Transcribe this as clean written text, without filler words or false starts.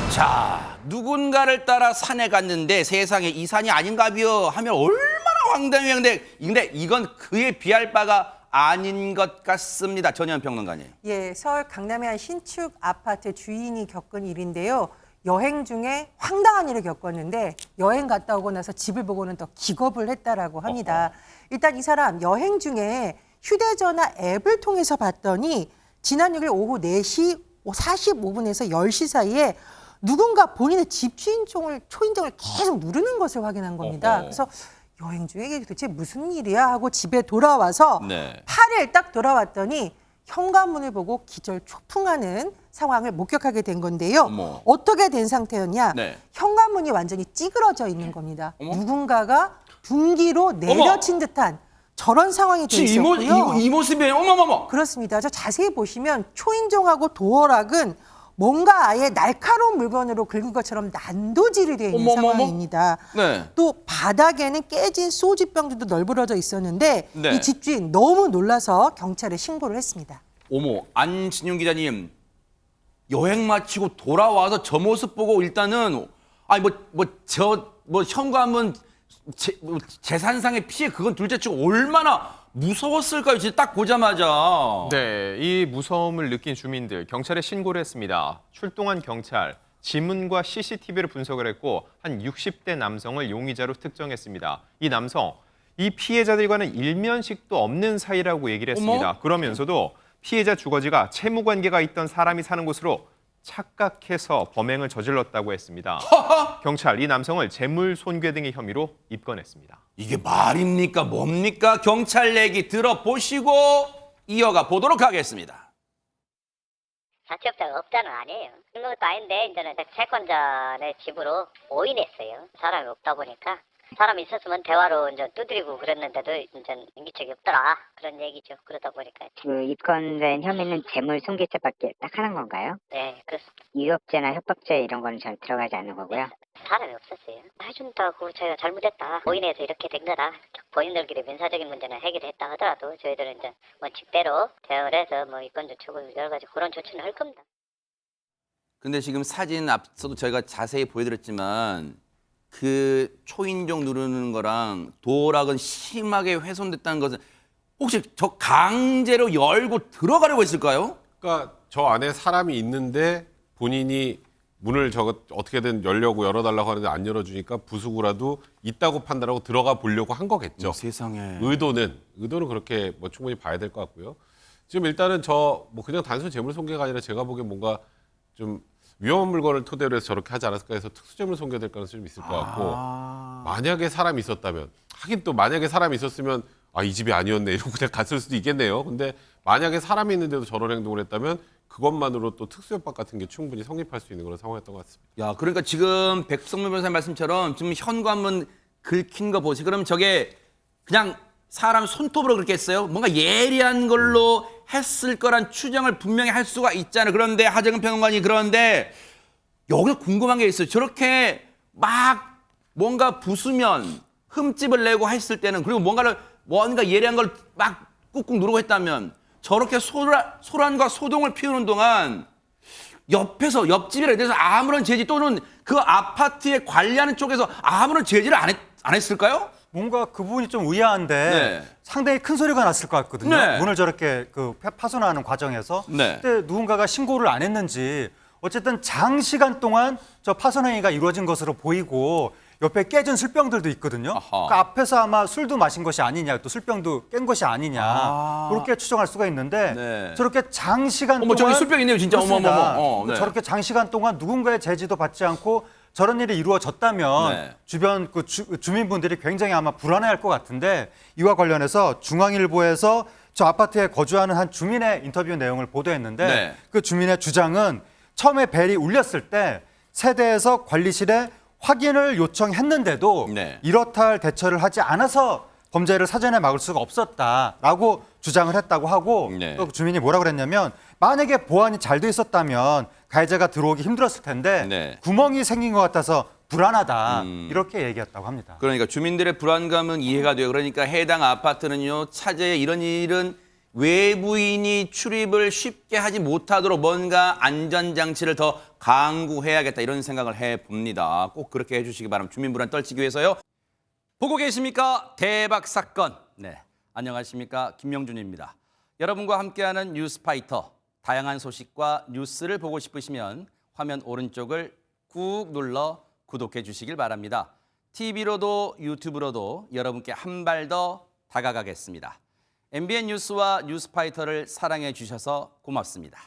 자, 누군가를 따라 산에 갔는데 세상에 이 산이 아닌가비요 하면 얼마나 황당한데 근데 이건 그에 비할 바가 아닌 것 같습니다. 전현 평론가님. 예, 서울 강남의 한 신축 아파트 주인이 겪은 일인데요. 여행 중에 황당한 일을 겪었는데 여행 갔다 오고 나서 집을 보고는 더 기겁을 했다라고 합니다. 일단 이 사람 여행 중에 휴대전화 앱을 통해서 봤더니 지난 6일 오후 4시 45분에서 10시 사이에 누군가 본인의 집 초인종을 계속 누르는 것을 확인한 겁니다. 그래서 여행 중에 이게 도대체 무슨 일이야 하고 집에 돌아와서 8일 딱 돌아왔더니 현관문을 보고 기절초풍하는 상황을 목격하게 된 건데요. 어떻게 된 상태였냐? 현관문이 완전히 찌그러져 있는 겁니다. 누군가가 둔기로 내려친 듯한 저런 상황이 돼 있었고요. 이 모습이에요. 어머머머. 그렇습니다. 저 자세히 보시면 초인종하고 도어락은 뭔가 아예 날카로운 물건으로 긁은 것처럼 난도질이 되어 있는 상황입니다. 또 바닥에는 깨진 소주병들도 널브러져 있었는데 이 집주인 너무 놀라서 경찰에 신고를 했습니다. 어머, 안진용 기자님. 여행 마치고 돌아와서 저 모습 보고 일단은 아니 현관문 재산상의 피해 그건 둘째치고 얼마나 무서웠을까요? 진짜 딱 보자마자. 네, 이 무서움을 느낀 주민들 경찰에 신고를 했습니다. 출동한 경찰 지문과 CCTV를 분석을 했고 한 60대 남성을 용의자로 특정했습니다. 이 남성, 이 피해자들과는 일면식도 없는 사이라고 얘기를 했습니다. 그러면서도 피해자 주거지가 채무 관계가 있던 사람이 사는 곳으로 착각해서 범행을 저질렀다고 했습니다. 경찰 이 남성을 재물 손괴 등의 혐의로 입건했습니다. 이게 말입니까? 뭡니까? 경찰 얘기 들어보시고 이어가 보도록 하겠습니다. 자취업자가 없다는 아니에요. 그런 것도 아닌데 이제는 채권자의 집으로 오인했어요. 사람이 없다 보니까. 사람이 있었으면 대화로 이제 두드리고 그랬는데도 이제 인기척이 없더라. 그런 얘기죠. 그러다 보니까. 그 입건된 혐의는 재물 손괴죄밖에 딱 하는 건가요? 네, 그렇습니다. 위협죄나 협박죄 이런 거는 잘 들어가지 않는 거고요. 사람이 없었어요. 해준다고 저희가 잘못했다. 오인해서 이렇게 된 거다. 본인들끼리 민사적인 문제는 해결했다 하더라도 저희들은 이제 원칙대로 대응을 해서 입건 조치고 여러 가지 그런 조치는 할 겁니다. 근데 지금 사진 앞서도 저희가 자세히 보여드렸지만 그 초인종 누르는 거랑 도어락은 심하게 훼손됐다는 것은 혹시 저 강제로 열고 들어가려고 했을까요? 그러니까 저 안에 사람이 있는데 본인이 문을 어떻게든 열어달라고 하는데 안 열어주니까 부수고라도 있다고 판단하고 들어가 보려고 한 거겠죠. 세상에. 의도는 그렇게 충분히 봐야 될 것 같고요. 지금 일단은 그냥 단순 재물 손괴가 아니라 제가 보기엔 뭔가 좀 위험한 물건을 토대로 해서 저렇게 하지 않았을까 해서 특수재물 손괴될 가능성이 좀 있을 것 같고 만약에 사람이 있었다면 하긴 또 만약에 사람이 있었으면 이 집이 아니었네 이러고 그냥 갔을 수도 있겠네요. 근데 만약에 사람이 있는데도 저런 행동을 했다면 그것만으로 또 특수협박 같은 게 충분히 성립할 수 있는 그런 상황이었던 것 같습니다. 야, 그러니까 지금 백성문 변호사님 말씀처럼 지금 현관문 긁힌 거 보시. 그럼 저게 그냥 사람 손톱으로 그렇게 했어요? 뭔가 예리한 걸로 했을 거란 추정을 분명히 할 수가 있잖아요. 그런데 하정은 평론가님 그런데 여기서 궁금한 게 있어요. 저렇게 막 뭔가 부수면 흠집을 내고 했을 때는 그리고 뭔가 예리한 걸 막 꾹꾹 누르고 했다면 저렇게 소란과 소동을 피우는 동안 옆집이라 대해서 아무런 제지 또는 그 아파트에 관리하는 쪽에서 아무런 제지를 안 했을까요? 뭔가 그 부분이 좀 의아한데 상당히 큰 소리가 났을 것 같거든요. 문을 저렇게 파손하는 과정에서 그때 누군가가 신고를 안 했는지 어쨌든 장시간 동안 저 파손 행위가 이루어진 것으로 보이고 옆에 깨진 술병들도 있거든요. 그 앞에서 아마 술도 마신 것이 아니냐, 또 술병도 깬 것이 아니냐 그렇게 추정할 수가 있는데 저렇게 장시간 동안 저기 술병 있네요, 진짜. 저렇게 장시간 동안 누군가의 제지도 받지 않고 저런 일이 이루어졌다면 주변 주민분들이 굉장히 아마 불안해할 것 같은데 이와 관련해서 중앙일보에서 저 아파트에 거주하는 한 주민의 인터뷰 내용을 보도했는데 그 주민의 주장은 처음에 벨이 울렸을 때 세대에서 관리실에 확인을 요청했는데도 이렇다 할 대처를 하지 않아서 범죄를 사전에 막을 수가 없었다라고 주장을 했다고 하고 또 주민이 뭐라고 그랬냐면 만약에 보안이 잘 돼 있었다면 가해자가 들어오기 힘들었을 텐데 구멍이 생긴 것 같아서 불안하다 이렇게 얘기했다고 합니다. 그러니까 주민들의 불안감은 이해가 돼요. 그러니까 해당 아파트는요 차제에 이런 일은 외부인이 출입을 쉽게 하지 못하도록 뭔가 안전장치를 더 강구해야겠다 이런 생각을 해봅니다. 꼭 그렇게 해주시기 바랍니다. 주민 불안 떨치기 위해서요. 보고 계십니까? 대박 사건. 네, 안녕하십니까? 김명준입니다. 여러분과 함께하는 뉴스파이터. 다양한 소식과 뉴스를 보고 싶으시면 화면 오른쪽을 꾹 눌러 구독해 주시길 바랍니다. TV로도 유튜브로도 여러분께 한 발 더 다가가겠습니다. MBN 뉴스와 뉴스파이터를 사랑해 주셔서 고맙습니다.